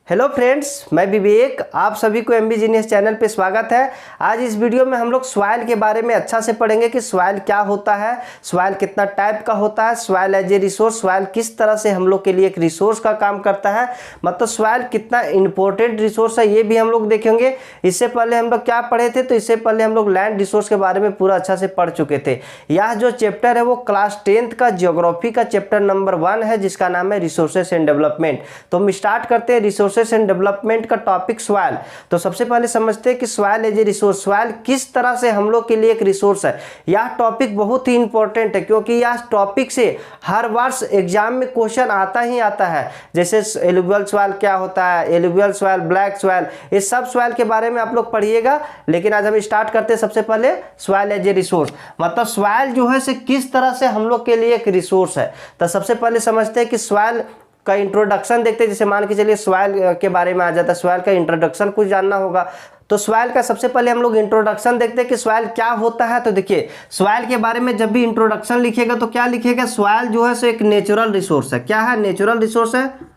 Hello friends, मैं विवेक, आप सभी को एमबी जीनियस चैनल पे स्वागत है। आज इस वीडियो में हम लोग सॉइल के बारे में अच्छा से पढ़ेंगे कि सॉइल क्या होता है, सॉइल कितना टाइप का होता है, soil as a resource, soil किस तरह से हम लोग के लिए एक रिसोर्स का काम करता है, मतलब सॉइल कितना इंपॉर्टेंट रिसोर्स है ये भी हम लोग देखेंगे। इससे पहले हम लोग क्या पढ़े थे, तो इससे पहले हम लोग लैंड रिसोर्स के बारे में पूरा अच्छा से पढ़ चुके थे। यह जो चैप्टर है वो क्लास 10th का ज्योग्राफी का चैप्टर नंबर 1 है, जिसका नाम है रिसोर्सेस एंड डेवलपमेंट। तो हम स्टार्ट करते हैं रिसोर्सेस एंड डेवलपमेंट का टॉपिक सॉइल। तो सबसे पहले समझते हैं कि soil as a resource, soil किस तरह से हम लोग के लिए एक रिसोर्स है। यह टॉपिक बहुत ही इंपॉर्टेंट है क्योंकि यह टॉपिक से हर वर्ष एग्जाम में क्वेश्चन आता ही आता है। जैसे एलुवियल सॉइल क्या होता है, एलुवियल सॉइल, ब्लैक सॉइल, ये सब सॉइल के बारे में आप लोग पढ़िएगा। लेकिन आज हम स्टार्ट करते हैं सबसे पहले सॉइल एज ए रिसोर्स, मतलब सॉइल जो है से किस तरह से हम लोग के लिए एक रिसोर्स है। तो सबसे पहले समझते हैं कि सॉइल का इंट्रोडक्शन देखते हैं। जैसे मान के चलिए सॉइल के बारे में आ जाता है, सॉइल का इंट्रोडक्शन कुछ जानना होगा तो सॉइल का सबसे पहले हम लोग इंट्रोडक्शन देखते हैं कि सॉइल क्या होता है। तो देखिए, सॉइल के बारे में जब भी इंट्रोडक्शन लिखिएगा तो क्या लिखिएगा, सॉइल जो है सो एक नेचुरल रिसोर्स है। क्या है? नेचुरल रिसोर्स है।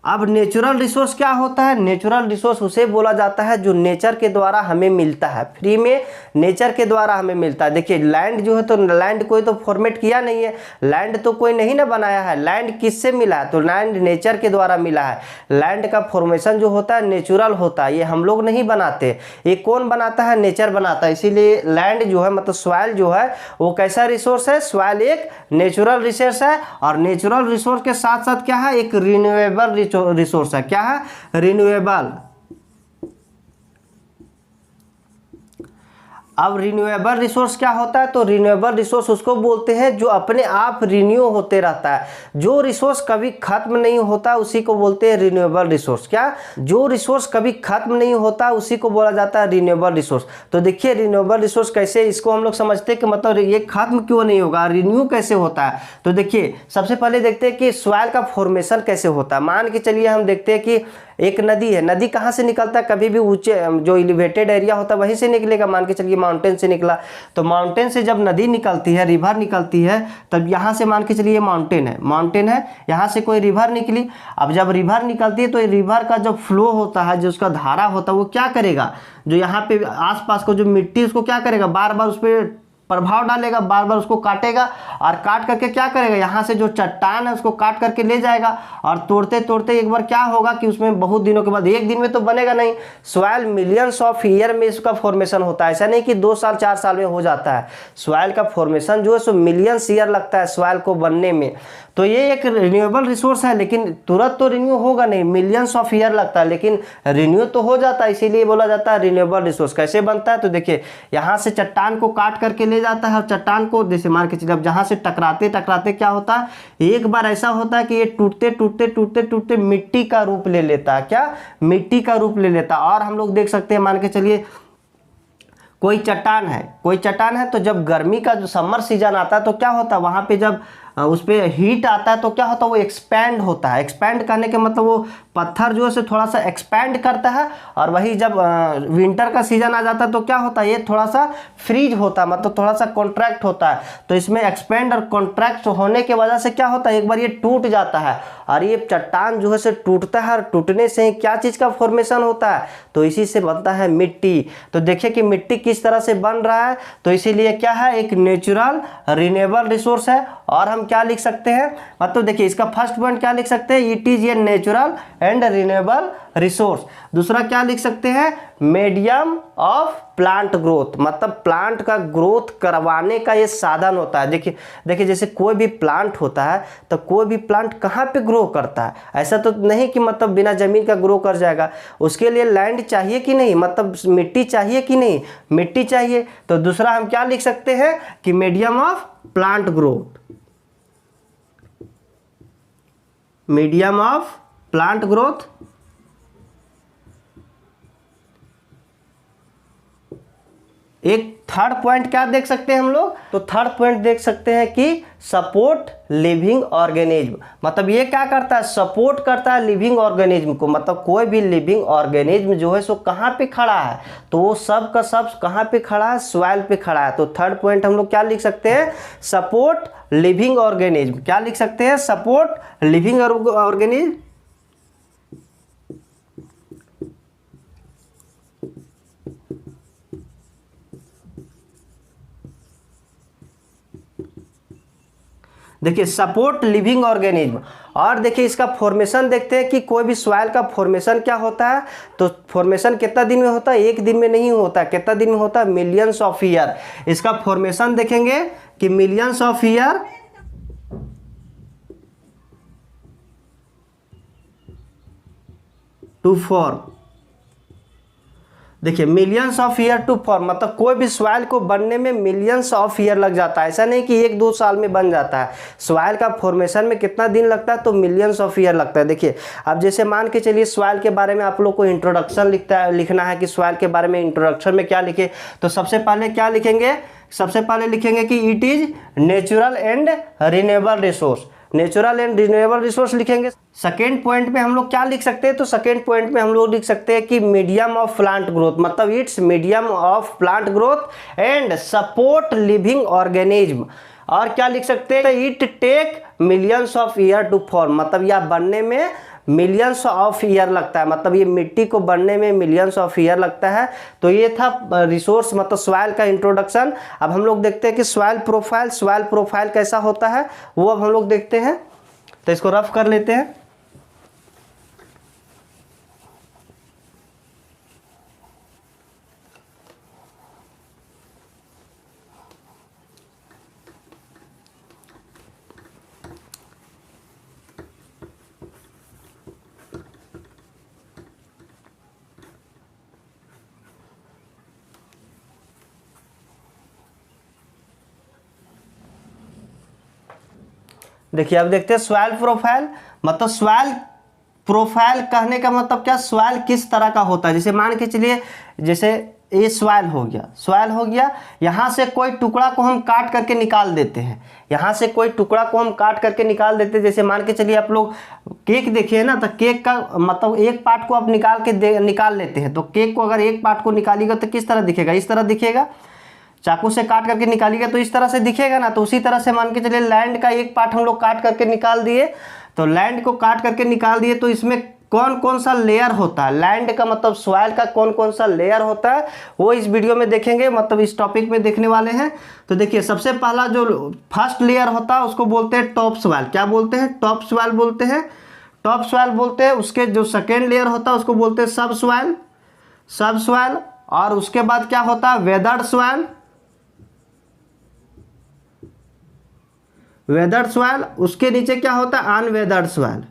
अब नेचुरल रिसोर्स क्या होता है? नेचुरल रिसोर्स उसे बोला जाता है जो नेचर के द्वारा हमें मिलता है, फ्री में नेचर के द्वारा हमें मिलता है। देखिए, लैंड जो है तो लैंड कोई तो फॉर्मेट किया नहीं है, लैंड तो कोई नहीं ना बनाया है। लैंड किससे मिला है? तो लैंड नेचर के द्वारा मिला है। लैंड का फॉर्मेशन जो होता है नेचुरल होता है, ये हम लोग नहीं बनाते। ये कौन बनाता है? नेचर बनाता है। इसीलिए लैंड जो है मतलब सॉइल जो है वो कैसा रिसोर्स है? सॉइल एक नेचुरल रिसोर्स है। और नेचुरल रिसोर्स के साथ साथ क्या है? एक रिन्यूएबल रिसोर्स है। क्या है? रिन्यूएबल। अब रिन्यूएबल रिसोर्स क्या होता है? तो रिन्यूएबल रिसोर्स उसको बोलते हैं जो अपने आप रिन्यू होते रहता है, जो रिसोर्स कभी खत्म नहीं होता उसी को बोलते हैं रिन्यूएबल रिसोर्स। क्या? जो रिसोर्स कभी खत्म नहीं होता उसी को बोला जाता है रिन्यूएबल रिसोर्स। तो देखिए, रिन्यूएबल रिसोर्स कैसे, इसको हम लोग समझते हैं कि मतलब ये खत्म क्यों नहीं होगा, रिन्यू कैसे होता है। तो देखिए, सबसे पहले देखते हैं कि सॉइल का फॉर्मेशन कैसे होता है। मान के चलिए हम देखते हैं कि एक नदी है, नदी कहाँ से निकलता है? कभी भी ऊंचे जो एलिवेटेड एरिया होता है वहीं से निकलेगा। मान के चलिए माउंटेन से निकला, तो माउंटेन से जब नदी निकलती है, रिवर निकलती है, तब यहाँ से मान के चलिए माउंटेन है, माउंटेन है, यहाँ से कोई रिवर निकली। अब जब रिवर निकलती है तो रिवर का जो फ्लो होता है, जो उसका धारा होता है, वो क्या करेगा, जो यहाँ पे आसपास को जो मिट्टी उसको क्या करेगा, बार बार उस पर प्रभाव डालेगा, बार बार उसको काटेगा और काट करके क्या करेगा, यहाँ से जो चट्टान है उसको काट करके ले जाएगा। और तोड़ते तोड़ते एक बार क्या होगा कि उसमें बहुत दिनों के बाद, एक दिन में तो बनेगा नहीं, सॉइल मिलियंस ऑफ ईयर में इसका फॉर्मेशन होता है। ऐसा नहीं कि 2 साल 4 साल में हो जाता है। सॉइल का फॉर्मेशन जो है सो मिलियंस ईयर लगता है सॉइल को बनने में। तो ये एक रिन्यूएबल रिसोर्स है, लेकिन तुरंत तो रिन्यू होगा नहीं, मिलियंस ऑफ ईयर लगता है, लेकिन रिन्यू तो हो जाता है। इसीलिए बोला जाता है रिन्यूएबल रिसोर्स। कैसे बनता है? तो देखिए, यहाँ से चट्टान को काट करके ले जाता है और चट्टान को जैसे मान के चलिए, अब जहाँ से टकराते टकराते क्या होता है, एक बार ऐसा होता है कि ये टूटते टूटते टूटते टूटते मिट्टी का रूप ले लेता है। क्या? मिट्टी का रूप ले लेता है। और हम लोग देख सकते हैं, मान के चलिए कोई चट्टान है, कोई चट्टान है, तो जब गर्मी का जो समर सीजन आता है तो क्या होता है, वहाँ पे जब उस पर हीट आता है तो क्या होता है, वो एक्सपैंड होता है। एक्सपैंड करने के मतलब वो पत्थर जो है से थोड़ा सा एक्सपैंड करता है। और वही जब विंटर का सीजन आ जाता है तो क्या होता है, ये थोड़ा सा फ्रीज होता है, मतलब थोड़ा सा कॉन्ट्रैक्ट होता है। तो इसमें एक्सपैंड और कॉन्ट्रैक्ट होने की वजह से क्या होता है, एक बार ये टूट जाता है और ये चट्टान जो है से टूटता है। और टूटने से क्या चीज़ का फॉर्मेशन होता है? तो इसी से बनता है मिट्टी। तो देखिए कि मिट्टी किस तरह से बन रहा है। तो इसीलिए क्या है, एक नेचुरल रिन्यूएबल रिसोर्स है। और हम क्या लिख सकते हैं, मतलब देखिए इसका फर्स्ट पॉइंट क्या लिख सकते हैं, it is a natural and renewable resource. दूसरा क्या लिख सकते हैं, मीडियम ऑफ प्लांट ग्रोथ, मतलब प्लांट का ग्रोथ करवाने का ये साधन होता है। देखिए देखिए, जैसे कोई भी प्लांट होता है तो कोई भी प्लांट कहाँ पे ग्रो करता है? ऐसा तो नहीं कि मतलब बिना जमीन का ग्रो कर जाएगा। उसके लिए लैंड चाहिए कि नहीं, मतलब मिट्टी चाहिए कि नहीं, मिट्टी चाहिए। तो दूसरा हम क्या लिख सकते हैं कि medium of plant growth, medium of plant growth. एक थर्ड पॉइंट क्या देख सकते हैं हम लोग, तो थर्ड पॉइंट देख सकते हैं कि सपोर्ट लिविंग ऑर्गेनिज्म। मतलब ये क्या करता है, सपोर्ट करता है लिविंग ऑर्गेनिज्म को। मतलब कोई भी लिविंग ऑर्गेनिज्म जो है सो कहाँ पे खड़ा है, तो वो सब का सब कहाँ पे खड़ा है, सॉइल पे खड़ा है। तो थर्ड पॉइंट हम लोग क्या लिख सकते हैं, सपोर्ट लिविंग ऑर्गेनिज्म। क्या लिख सकते हैं, सपोर्ट लिविंग ऑर्गेनिज्म। देखिए सपोर्ट लिविंग ऑर्गेनिज्म। और देखिए इसका फॉर्मेशन देखते हैं कि कोई भी सॉइल का फॉर्मेशन क्या होता है। तो फॉर्मेशन कितना दिन में होता है, एक दिन में नहीं होता, कितना दिन में होता है, मिलियंस ऑफ ईयर। इसका फॉर्मेशन देखेंगे कि millions of year to form. देखिए millions of year to form, मतलब कोई भी सॉइल को बनने में मिलियंस ऑफ ईयर लग जाता है। ऐसा नहीं कि 1-2 साल में बन जाता है। सॉइल का फॉर्मेशन में कितना दिन लगता है, तो मिलियंस ऑफ ईयर लगता है। देखिए अब जैसे मान के चलिए सॉइल के बारे में आप लोग को इंट्रोडक्शन लिखना है कि सॉइल के बारे में इंट्रोडक्शन में क्या लिखे, तो सबसे पहले क्या लिखेंगे, सबसे पहले लिखेंगे कि it is natural and renewable resource. Natural and renewable resource लिखेंगे। सेकेंड पॉइंट में हम लोग क्या लिख सकते हैं, तो सेकेंड पॉइंट में हम लोग लिख सकते हैं कि मीडियम ऑफ प्लांट ग्रोथ, मतलब it's medium of plant growth and support living organism. और क्या लिख सकते हैं, it take millions of year to form, मतलब यह बनने में मिलियंस ऑफ ईयर लगता है, मतलब ये मिट्टी को बनने में मिलियंस ऑफ ईयर लगता है। तो ये था रिसोर्स मतलब सॉइल का इंट्रोडक्शन। अब हम लोग देखते हैं कि सॉइल प्रोफाइल कैसा होता है वो अब हम लोग देखते हैं। तो इसको रफ कर लेते हैं। देखिए अब देखते हैं सॉइल प्रोफाइल। मतलब सॉइल प्रोफाइल कहने का मतलब क्या, सॉइल किस तरह का होता है। जैसे मान के चलिए, जैसे ये सॉइल हो गया, यहाँ से कोई टुकड़ा को हम काट करके निकाल देते हैं, जैसे मान के चलिए आप लोग केक देखिए ना, तो केक का मतलब एक पार्ट को आप निकाल लेते हैं। तो केक को अगर एक पार्ट को निकालिएगा तो किस तरह दिखेगा, इस तरह दिखेगा। चाकू से काट करके निकालिएगा तो इस तरह से दिखेगा ना। तो उसी तरह से मान के चलिए लैंड का एक पार्ट हम लोग काट करके निकाल दिए, तो लैंड को काट करके निकाल दिए, तो इसमें कौन कौन सा लेयर होता है, लैंड का मतलब सॉइल का कौन कौन सा लेयर होता है वो इस वीडियो में देखेंगे, मतलब इस टॉपिक में देखने वाले हैं। तो देखिए सबसे पहला जो फर्स्ट लेयर होता है उसको बोलते हैं टॉप सॉइल। क्या बोलते हैं, टॉप सॉइल बोलते हैं। उसके जो सेकेंड लेयर होता है उसको बोलते हैं सब सॉइल। और उसके बाद क्या होता है, वेदर्ड सॉइल। उसके नीचे क्या होता है, अनवेदर्ड सॉइल।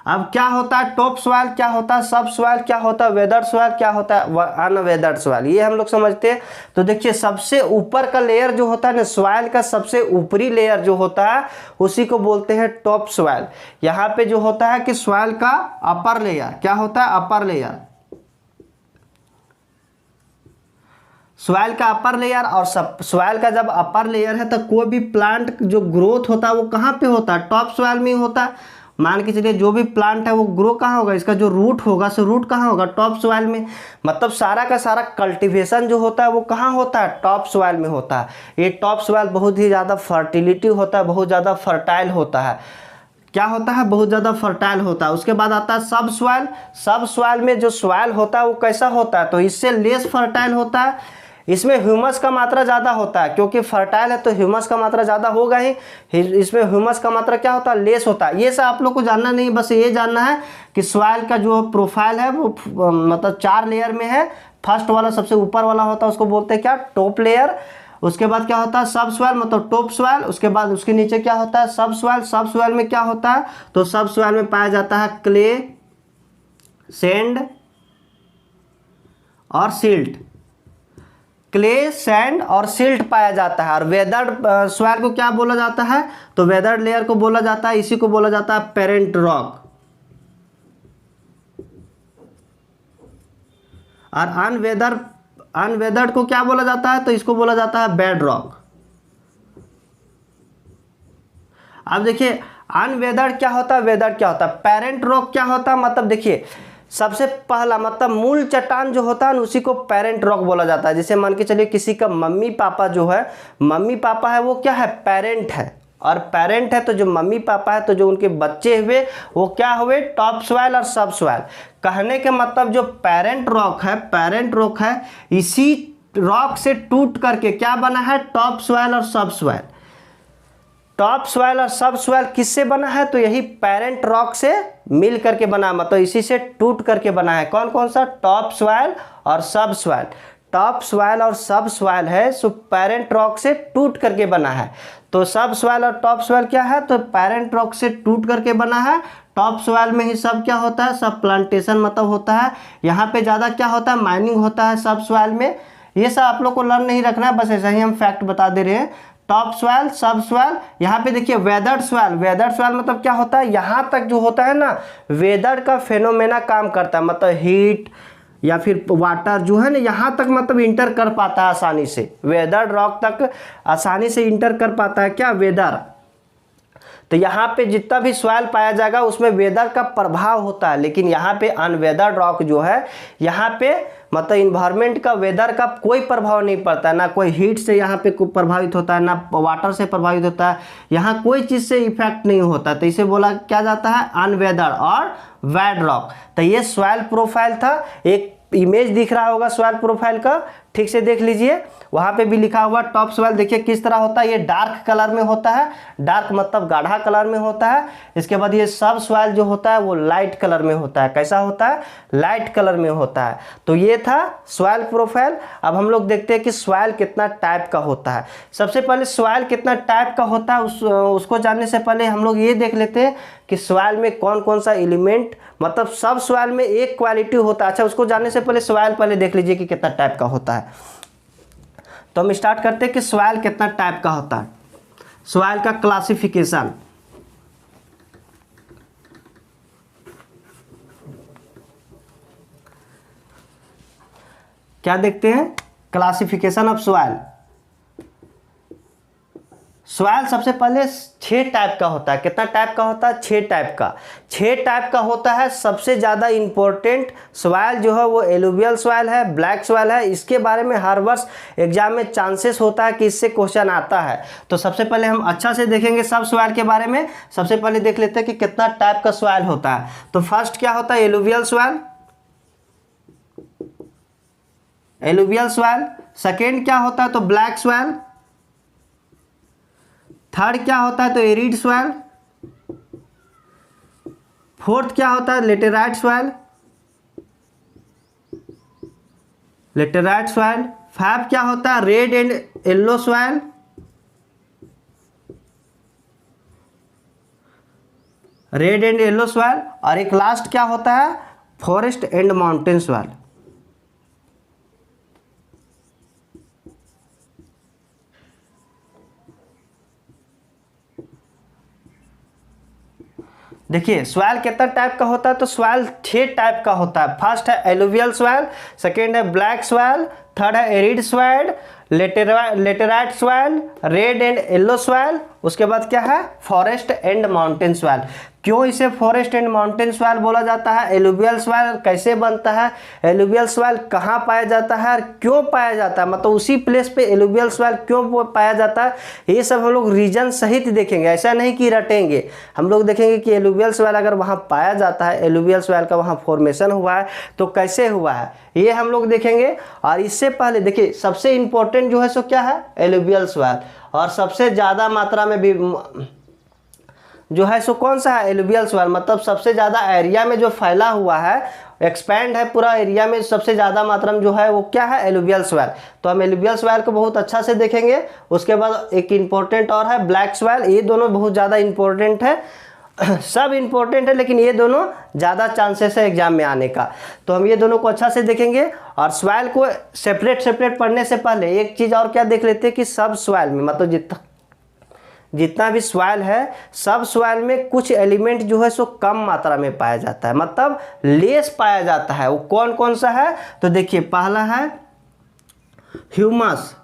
अब क्या होता है टॉप सॉइल, क्या होता है सब सॉइल, क्या होता है वेदर्ड सॉइल, क्या होता है अनवेदर्ड सॉइल, ये हम लोग समझते हैं। तो देखिए सबसे ऊपर का लेयर जो होता है ना, सॉइल का सबसे ऊपरी लेयर जो होता है उसी को बोलते हैं टॉप सॉइल। यहाँ पे जो होता है कि सॉइल का अपर लेयर, क्या होता है अपर लेयर, सॉइल का अपर लेयर। और सॉइल का जब अपर लेयर है तो कोई भी प्लांट जो ग्रोथ होता है वो कहाँ पे होता है, टॉप सॉइल में ही होता है। मान के चलिए जो भी प्लांट है वो ग्रो कहाँ होगा, इसका जो रूट होगा सो रूट कहाँ होगा, टॉप सॉइल में। मतलब सारा का सारा कल्टीवेशन जो होता है वो कहाँ होता है, टॉप सॉइल में होता है। ये टॉप सॉइल बहुत ही ज़्यादा फर्टिलिटी होता है, बहुत ज़्यादा फर्टाइल होता है। क्या होता है, बहुत ज़्यादा फर्टाइल होता है। उसके बाद आता है सब सॉइल में जो सॉइल होता है वो कैसा होता है, तो इससे लेस फर्टाइल होता है। इसमें ह्यूमस का मात्रा ज़्यादा होता है, क्योंकि फर्टाइल है तो ह्यूमस का मात्रा ज़्यादा होगा ही। इसमें ह्यूमस का मात्रा क्या होता है, लेस होता है। ये सब आप लोग को जानना नहीं, बस ये जानना है कि सॉइल का जो प्रोफाइल है वो मतलब 4 लेयर में है। फर्स्ट वाला सबसे ऊपर वाला होता है उसको बोलते हैं क्या, टॉप लेयर। उसके बाद क्या होता है सब सॉइल मतलब टॉप सॉइल। उसके बाद उसके नीचे क्या होता है सब सॉइल में क्या होता है, तो सब सॉइल में पाया जाता है क्ले, सैंड और सिल्ट। क्ले, सैंड और सिल्ट पाया जाता है। और वेदर्ड सॉइल को क्या बोला जाता है, तो वेदर्ड लेयर को बोला जाता है, इसी को बोला जाता है पेरेंट रॉक। और अनवेदर्ड को क्या बोला जाता है, तो इसको बोला जाता है बेड रॉक। अब देखिए अनवेदर्ड क्या होता है, वेदर्ड क्या होता है, पेरेंट रॉक क्या होता है, मतलब देखिए सबसे पहला मतलब मूल चट्टान जो होता है उसी को पेरेंट रॉक बोला जाता है। जैसे मान के चलिए किसी का मम्मी पापा है वो क्या है, पेरेंट है। और पेरेंट है तो जो मम्मी पापा है तो जो उनके बच्चे हुए वो क्या हुए, टॉप सॉइल और सब सॉइल। कहने के मतलब जो पेरेंट रॉक है इसी रॉक से टूट करके क्या बना है, टॉप सॉइल और सब सॉइल। टॉप सॉइल और सब सॉइल किससे बना है, तो यही पेरेंट रॉक से मिल करके बना, मतलब इसी से टूट करके बना है। कौन कौन सा, टॉप सॉइल और सब सॉइल। टॉप सॉइल और सब सॉइल है सो पेरेंट रॉक से टूट करके बना है। तो सब सॉइल और टॉप सॉइल क्या है, तो पेरेंट रॉक से टूट करके बना है। टॉप सॉइल में ही सब क्या होता है, सब प्लांटेशन मतलब होता है। यहाँ पे ज़्यादा क्या होता है, माइनिंग होता है सब सॉइल में। ये सब आप लोग को लर्न नहीं रखना है, बस ऐसा ही हम फैक्ट बता दे रहे हैं। टॉप सॉइल, सब सॉइल। यहाँ पे देखिए वेदर्ड सॉइल। वेदर्ड सॉइल मतलब क्या होता है, यहाँ तक जो होता है ना वेदर का फेनोमेना काम करता है, मतलब हीट या फिर वाटर जो है ना यहाँ तक मतलब इंटर कर पाता है आसानी से। वेदर रॉक तक आसानी से इंटर कर पाता है क्या, वेदर। तो यहाँ पे जितना भी सॉइल पाया जाएगा उसमें वेदर का प्रभाव होता है, लेकिन यहाँ पे अनवेदर्ड रॉक जो है यहाँ पे मतलब इन्वायरमेंट का, वेदर का कोई प्रभाव नहीं पड़ता है। ना कोई हीट से यहाँ पे प्रभावित होता है, ना वाटर से प्रभावित होता है, यहाँ कोई चीज़ से इफेक्ट नहीं होता। तो इसे बोला क्या जाता है, अनवेदर्ड और वेड रॉक। तो ये सॉइल प्रोफाइल था। एक इमेज दिख रहा होगा सॉइल प्रोफाइल का, ठीक से देख लीजिए। वहाँ पे भी लिखा हुआ टॉप सॉइल देखिए किस तरह होता है, ये डार्क कलर में होता है। डार्क मतलब गाढ़ा कलर में होता है। इसके बाद ये सब सॉइल जो होता है वो लाइट कलर में होता है। कैसा होता है, लाइट कलर में होता है। तो ये था सॉइल प्रोफाइल। अब हम लोग देखते हैं कि सॉइल कितना टाइप का होता है। सबसे पहले सॉइल कितना टाइप का होता है उसको जानने से पहले हम लोग ये देख लेते हैं कि सॉइल में कौन कौन सा एलिमेंट, मतलब सब सॉइल में एक क्वालिटी होता है। अच्छा, उसको जानने से पहले सॉइल पहले देख लीजिए कि कितना टाइप का होता है। तो हम स्टार्ट करते हैं कि सॉइल कितना टाइप का होता है। सॉइल का क्लासिफिकेशन, क्या देखते हैं, क्लासिफिकेशन ऑफ सॉइल। सॉइल सबसे पहले 6 टाइप का होता है। कितना टाइप का होता है, 6 टाइप का। 6 टाइप का होता है। सबसे ज़्यादा इंपॉर्टेंट सॉइल जो है वो एलुवियल सॉइल है, ब्लैक सॉइल है। इसके बारे में हर वर्ष एग्जाम में चांसेस होता है कि इससे क्वेश्चन आता है। तो सबसे पहले हम अच्छा से देखेंगे सब सॉइल के बारे में। सबसे पहले देख लेते हैं कि कितना टाइप का सॉइल होता है। तो फर्स्ट क्या होता है, alluvial soil. Alluvial soil. Second क्या होता है, तो ब्लैक सॉइल। थर्ड क्या होता है, तो एरिड सॉइल। फोर्थ क्या होता है, लेटेराइट सॉइल। Laterite soil. 5 क्या होता है, red and yellow soil. Red and yellow soil. और एक लास्ट क्या होता है, फॉरेस्ट एंड माउंटेन सॉइल। देखिए सॉइल कितना टाइप का होता है, तो सॉइल 6 टाइप का होता है। फर्स्ट है एलुवियल सॉइल, सेकेंड है ब्लैक सॉइल, थर्ड है arid soil, laterite soil, red and yellow soil. उसके बाद क्या है, फॉरेस्ट एंड माउंटेन सॉइल। क्यों इसे फॉरेस्ट एंड माउंटेन सॉइल बोला जाता है, एलुवियल सॉइल कैसे बनता है, एलुवियल सॉइल कहाँ पाया जाता है और क्यों पाया जाता है, मतलब उसी प्लेस पे एलुवियल सॉइल क्यों पाया जाता है, ये सब हम लोग रीजन सहित देखेंगे। ऐसा नहीं कि रटेंगे, हम लोग देखेंगे कि एलुवियल सॉइल अगर वहाँ पाया जाता है, एलुवियल सॉइल का वहाँ फॉर्मेशन हुआ है तो कैसे हुआ है, ये हम लोग देखेंगे। और इससे पहले देखिए सबसे इंपॉर्टेंट जो है सो क्या है, एलुवियल सॉइल। और सबसे ज़्यादा मात्रा में भी जो है सो कौन सा है, एलुवियल सॉइल। मतलब सबसे ज़्यादा एरिया में जो फैला हुआ है, एक्सपैंड है पूरा एरिया में, सबसे ज़्यादा मात्रा में जो है वो क्या है, एलुवियल सॉइल। तो हम एलुवियल सॉइल को बहुत अच्छा से देखेंगे। उसके बाद एक इम्पोर्टेंट और है ब्लैक सॉइल। ये दोनों बहुत ज़्यादा इंपॉर्टेंट है, सब इंपॉर्टेंट है लेकिन ये दोनों ज़्यादा चांसेस है एग्जाम में आने का। तो हम ये दोनों को अच्छा से देखेंगे। और सॉइल को सेपरेट पढ़ने से पहले एक चीज़ और क्या देख लेते हैं कि सब सॉइल में, मतलब जितना भी सॉइल है, सब सॉइल में कुछ एलिमेंट जो है सो कम मात्रा में पाया जाता है, मतलब लेस पाया जाता है। वो कौन कौन सा है, तो देखिए पहला है ह्यूमस।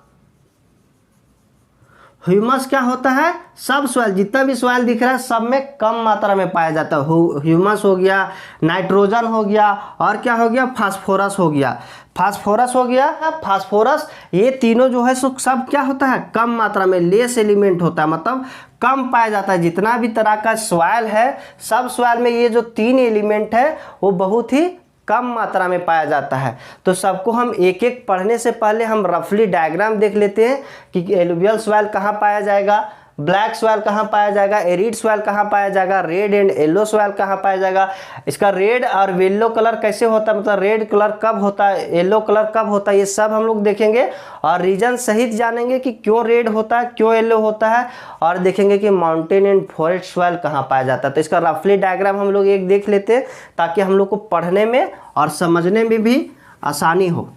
ह्यूमस क्या होता है, सब सॉइल, जितना भी सॉइल दिख रहा है सब में कम मात्रा में पाया जाता है। ह्यूमस हो गया, नाइट्रोजन हो गया, और क्या हो गया, फास्फोरस हो गया। फास्फोरस हो गया, फास्फोरस, ये तीनों जो है सो सब क्या होता है, कम मात्रा में, लेस एलिमेंट होता है, मतलब कम पाया जाता है। जितना भी तरह का सॉइल है, सब सॉइल में ये जो 3 एलिमेंट है वो बहुत ही कम मात्रा में पाया जाता है। तो सबको हम एक एक पढ़ने से पहले हम रफली डायग्राम देख लेते हैं कि एलुवियल सॉइल कहाँ पाया जाएगा, ब्लैक सॉइल कहाँ पाया जाएगा, एरिड सॉइल कहाँ पाया जाएगा, रेड एंड येलो सॉइल कहाँ पाया जाएगा, इसका रेड और येलो कलर कैसे होता है, मतलब रेड कलर कब होता है, येलो कलर कब होता है, ये सब हम लोग देखेंगे और रीजन सहित जानेंगे कि क्यों रेड होता है, क्यों येलो होता है, और देखेंगे कि माउंटेन एंड फॉरेस्ट सॉइल कहाँ पाया जाता है। तो इसका रफली डायग्राम हम लोग एक देख लेते हैं ताकि हम लोग को पढ़ने में और समझने में भी आसानी हो।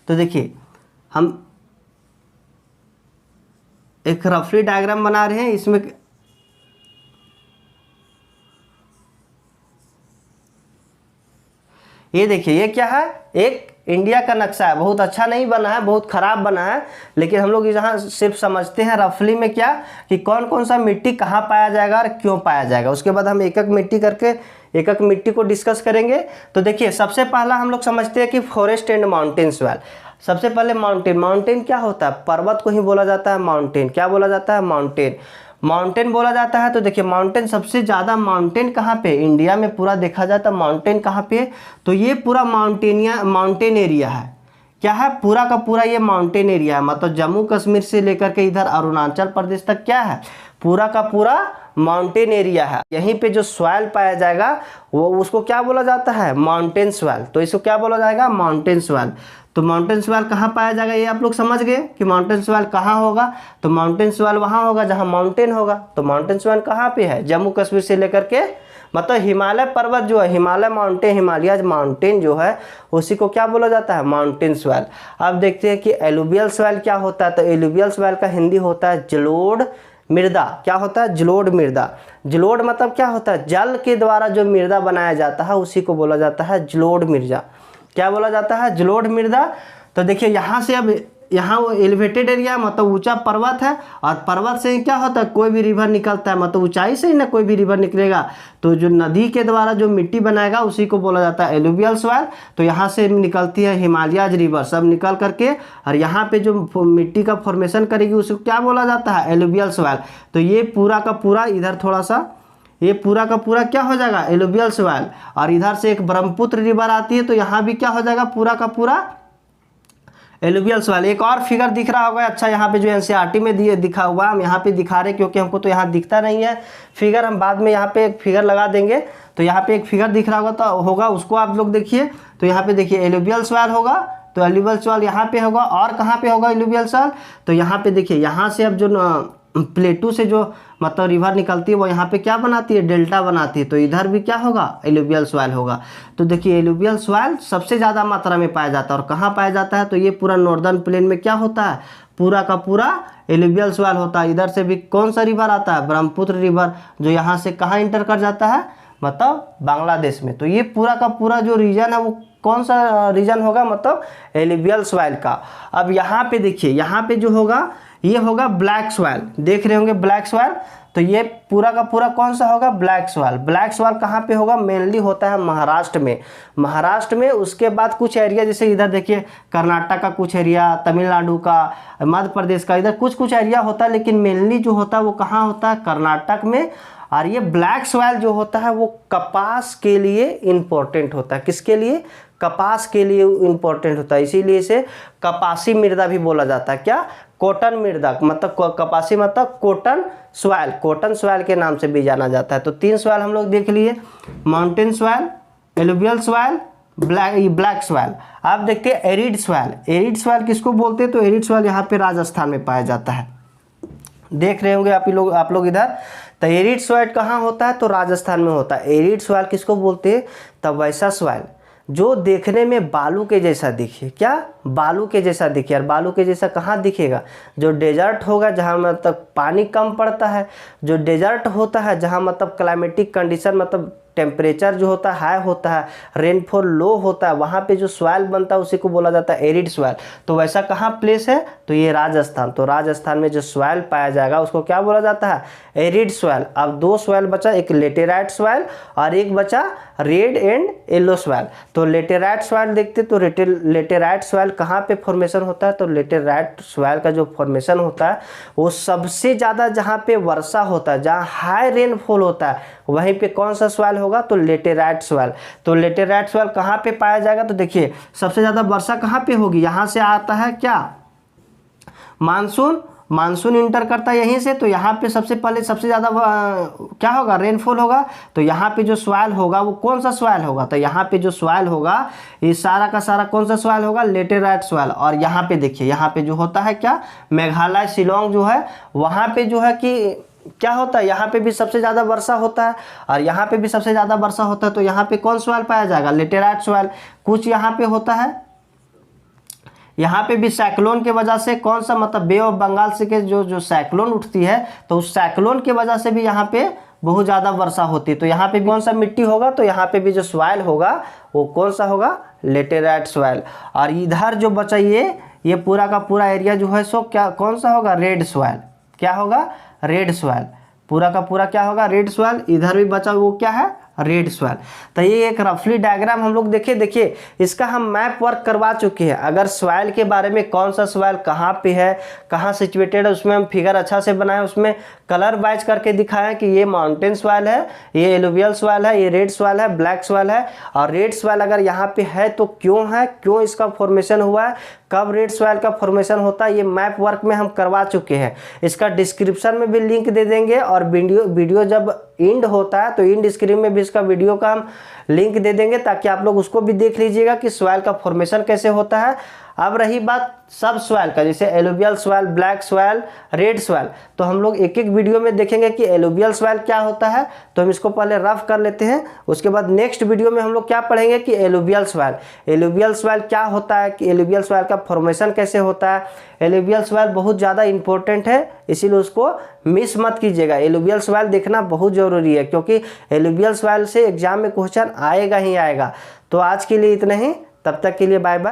तो देखिए हम एक रफली डायग्राम बना रहे हैं, इसमें ये देखिए ये क्या है, एक इंडिया का नक्शा है। बहुत अच्छा नहीं बना है, बहुत खराब बना है, लेकिन हम लोग यहाँ सिर्फ समझते हैं रफली में क्या कि कौन कौन सा मिट्टी कहाँ पाया जाएगा और क्यों पाया जाएगा। उसके बाद हम एक एक मिट्टी करके एक एक मिट्टी को डिस्कस करेंगे। तो देखिए सबसे पहला हम लोग समझते हैं कि फॉरेस्ट एंड माउंटेन सॉइल। सबसे पहले माउंटेन, माउंटेन क्या होता है, पर्वत को ही बोला जाता है माउंटेन। क्या बोला जाता है, माउंटेन, माउंटेन बोला जाता है। तो देखिए माउंटेन, सबसे ज़्यादा माउंटेन कहाँ पे, इंडिया में पूरा देखा जाता है माउंटेन कहाँ पे, तो ये पूरा माउंटेन एरिया है। क्या है, पूरा का पूरा ये माउंटेन एरिया है, मतलब जम्मू कश्मीर से लेकर के इधर अरुणाचल प्रदेश तक क्या है, पूरा का पूरा माउंटेन एरिया है। यहीं पे जो सॉइल पाया जाएगा वो उसको क्या बोला जाता है, माउंटेन सॉइल। तो इसको क्या बोला जाएगा, माउंटेन सॉइल। तो माउंटेन सॉइल कहाँ पाया जाएगा, ये आप लोग समझ गए कि माउंटेन सॉइल कहाँ होगा। तो माउंटेन सॉइल वहाँ होगा जहाँ माउंटेन होगा। तो माउंटेन सॉइल कहाँ पे है, जम्मू कश्मीर से लेकर के, मतलब हिमालय पर्वत जो है, हिमालय माउंटेन, हिमालय माउंटेन जो है उसी को क्या बोला जाता है, माउंटेन सॉइल। अब देखते हैं कि एलुवियल सॉइल क्या होता है। तो एलुवियल सॉइल का हिंदी होता है जलोढ़ मृदा। क्या होता है, जलोढ़ मृदा। जलोढ़ मतलब क्या होता है, जल के द्वारा जो मृदा बनाया जाता है उसी को बोला जाता है जलोढ़ मृदा। क्या बोला जाता है, जलोढ़ मृदा। तो देखिए यहाँ से, अब यहाँ वो एलिवेटेड एरिया मतलब ऊंचा पर्वत है, और पर्वत से क्या होता है, कोई भी रिवर निकलता है, मतलब ऊंचाई से ही ना कोई भी रिवर निकलेगा। तो जो नदी के द्वारा जो मिट्टी बनाएगा उसी को बोला जाता है एलुवियल सॉइल। तो यहाँ से निकलती है हिमालयज रिवर, सब निकल करके और यहाँ पे जो मिट्टी का फॉर्मेशन करेगी उसको क्या बोला जाता है, एलुवियल सॉइल। तो ये पूरा का पूरा इधर थोड़ा सा, ये पूरा का पूरा क्या हो जाएगा, एलुवियल सॉइल। और इधर से एक ब्रह्मपुत्र रिवर आती है, तो यहाँ भी क्या हो जाएगा, पूरा का पूरा एलुवियल सॉइल। एक और फिगर दिख रहा होगा, अच्छा यहाँ पे जो एनसीईआरटी में दिखा हुआ, हम यहाँ पे दिखा रहे क्योंकि हमको तो यहाँ दिखता नहीं है फिगर, हम बाद में यहाँ पे एक फिगर लगा देंगे। तो यहाँ पे एक फिगर दिख रहा होगा, तो होगा उसको आप लोग देखिए। तो यहाँ पे देखिए एलुवियल सॉइल होगा, तो एलुवियल सॉइल यहाँ पे होगा। और कहाँ पे होगा एलुवियल सॉइल, तो यहाँ पे देखिए, यहाँ से अब जो प्लेटू से जो मतलब रिवर निकलती है वो यहाँ पे क्या बनाती है, डेल्टा बनाती है। तो इधर भी क्या होगा, एलुवियल सॉइल होगा। तो देखिए एलुवियल सॉइल सबसे ज़्यादा मात्रा में पाया जाता है। और कहाँ पाया जाता है, तो ये पूरा नॉर्दर्न प्लेन में क्या होता है, पूरा का पूरा एलुवियल सॉइल होता है। इधर से भी कौन सा रिवर आता है, ब्रह्मपुत्र रिवर, जो यहाँ से कहाँ इंटर कर जाता है, मतलब बांग्लादेश में। तो ये पूरा का पूरा जो रीजन है वो कौन सा रीजन होगा, मतलब एलुवियल सॉइल का। अब यहाँ पे देखिए, यहाँ पे जो होगा ये होगा ब्लैक सॉइल, देख रहे होंगे ब्लैक सॉइल। तो ये पूरा का पूरा कौन सा होगा, ब्लैक सॉइल। ब्लैक सॉइल कहाँ पे होगा, मेनली होता है महाराष्ट्र में, महाराष्ट्र में। उसके बाद कुछ एरिया, जैसे इधर देखिए कर्नाटक का कुछ एरिया, तमिलनाडु का, मध्य प्रदेश का, इधर कुछ कुछ एरिया होता है, लेकिन मेनली जो होता है वो कहाँ होता है, कर्नाटक में। और ये ब्लैक सॉइल जो होता है वो कपास के लिए इम्पोर्टेंट होता है। किसके लिए, कपास के लिए इम्पोर्टेंट होता है, इसीलिए इसे कपासी मृदा भी बोला जाता है। क्या, कॉटन मृदा, मतलब कपासी मतलब कॉटन सॉइल, कॉटन सॉइल के नाम से भी जाना जाता है। तो तीन सॉइल हम लोग देख लिए, mountain soil, alluvial soil, black soil. आप देखते हैं एरिड सॉइल। एरिड सॉइल किसको बोलते हैं, तो एरिड सॉइल यहाँ पे राजस्थान में पाया जाता है, देख रहे होंगे आप लोग इधर। तो एरिड सॉइल कहाँ होता है, तो राजस्थान में होता है। एरिड सॉइल किसको बोलते हैं, तब वैसा सॉइल जो देखने में बालू के जैसा दिखे। क्या, बालू के जैसा दिखे। और बालू के जैसा कहाँ दिखेगा, जो डेजर्ट होगा जहाँ मतलब पानी कम पड़ता है, जो डेजर्ट होता है जहाँ मतलब क्लाइमेटिक कंडीशन मतलब टेम्परेचर जो होता है हाई होता है, रेनफॉल लो होता है, वहाँ पे जो सॉइल बनता है उसी को बोला जाता है एरिड सॉइल। तो वैसा कहाँ प्लेस है, तो ये राजस्थान। तो राजस्थान में जो सॉइल पाया जाएगा उसको क्या बोला जाता है, एरिड सॉइल। अब दो सॉइल बचा, एक लेटेराइट सॉइल और एक बचा रेड एंड येलो सॉइल। तो लेटेराइट सॉइल देखते तो लेटेराइट सॉइल कहाँ पे फॉर्मेशन होता है, तो लेटेराइट सॉइल का जो फॉर्मेशन होता है वो सबसे ज़्यादा जहाँ पे वर्षा होता है, जहाँ हाई रेनफॉल होता है, वहीं पे कौन सा सॉइल होगा, तो लेटेराइट सॉइल। तो लेटेराइट सॉइल कहाँ पे पाया जाएगा, तो देखिए सबसे ज़्यादा वर्षा कहाँ पे होगी, यहाँ से आता है क्या, मानसून, मानसून इंटर करता है यहीं से। तो यहाँ पे सबसे पहले सबसे ज़्यादा क्या होगा, रेनफॉल होगा। तो यहाँ पे जो सॉइल होगा वो कौन सा सॉइल होगा, तो यहाँ पे जो सॉइल होगा ये सारा का सारा कौन सा सॉइल होगा, लेटेराइट सॉइल। और यहाँ पे देखिए, यहाँ पे जो होता है क्या, मेघालय शिलोंग जो है वहाँ पे जो है कि क्या होता है, यहाँ पे भी सबसे ज़्यादा वर्षा होता है और यहाँ पे भी सबसे ज़्यादा वर्षा होता है। तो यहाँ पे कौन सॉइल पाया जाएगा, लेटेराइट सॉइल। कुछ यहाँ पे होता है, यहाँ पे भी साइक्लोन के वजह से कौन सा, मतलब बे ऑफ बंगाल से के जो साइक्लोन उठती है, तो उस साइक्लोन के वजह से भी यहाँ पे बहुत ज़्यादा वर्षा होती है। तो यहाँ पे भी कौन सा मिट्टी होगा, तो यहाँ पे भी जो सॉइल होगा वो कौन सा होगा, लेटेराइट सॉइल। और इधर जो बचा ये पूरा का पूरा एरिया जो है सो क्या कौन सा होगा, रेड सॉइल। क्या होगा, रेड सॉइल। पूरा का पूरा क्या होगा, रेड सॉइल। इधर भी बचा वो क्या है, रेड सॉइल। तो ये एक रफली डायग्राम हम लोग देखिए इसका हम मैप वर्क करवा चुके हैं। अगर सॉइल के बारे में कौन सा सॉइल कहाँ पे है, कहाँ सिचुएटेड है, उसमें हम फिगर अच्छा से बनाए, उसमें कलर वाइज करके दिखाएं कि ये माउंटेन सॉइल है, ये एलुवियल सॉइल है, ये रेड सॉइल है, ब्लैक सॉइल है। और रेड सॉइल अगर यहाँ पे है तो क्यों है, क्यों इसका फॉर्मेशन हुआ है, कब रेड सॉइल का फॉर्मेशन होता है, ये मैप वर्क में हम करवा चुके हैं। इसका डिस्क्रिप्शन में भी लिंक दे देंगे और वीडियो जब इंड होता है तो इंड स्क्रीन में भी इसका वीडियो का हम लिंक दे देंगे, ताकि आप लोग उसको भी देख लीजिएगा कि सॉइल का फॉर्मेशन कैसे होता है। अब रही बात सब सॉइल का, जैसे alluvial soil, black soil, red soil, तो हम लोग एक एक वीडियो में देखेंगे कि एलुवियल सॉइल क्या होता है। तो हम इसको पहले रफ कर लेते हैं, उसके बाद नेक्स्ट वीडियो में हम लोग क्या पढ़ेंगे कि एलुवियल सॉइल। एलुवियल सॉइल क्या होता है, कि एलुवियल सॉइल का फॉर्मेशन कैसे होता है। एलुवियल सॉइल बहुत ज़्यादा इंपॉर्टेंट है, इसीलिए उसको मिस मत कीजिएगा। एलुवियल सॉइल देखना बहुत ज़रूरी है, क्योंकि एलुवियल सॉइल से एग्जाम में क्वेश्चन आएगा ही आएगा। तो आज के लिए इतना ही, तब तक के लिए बाय बाय।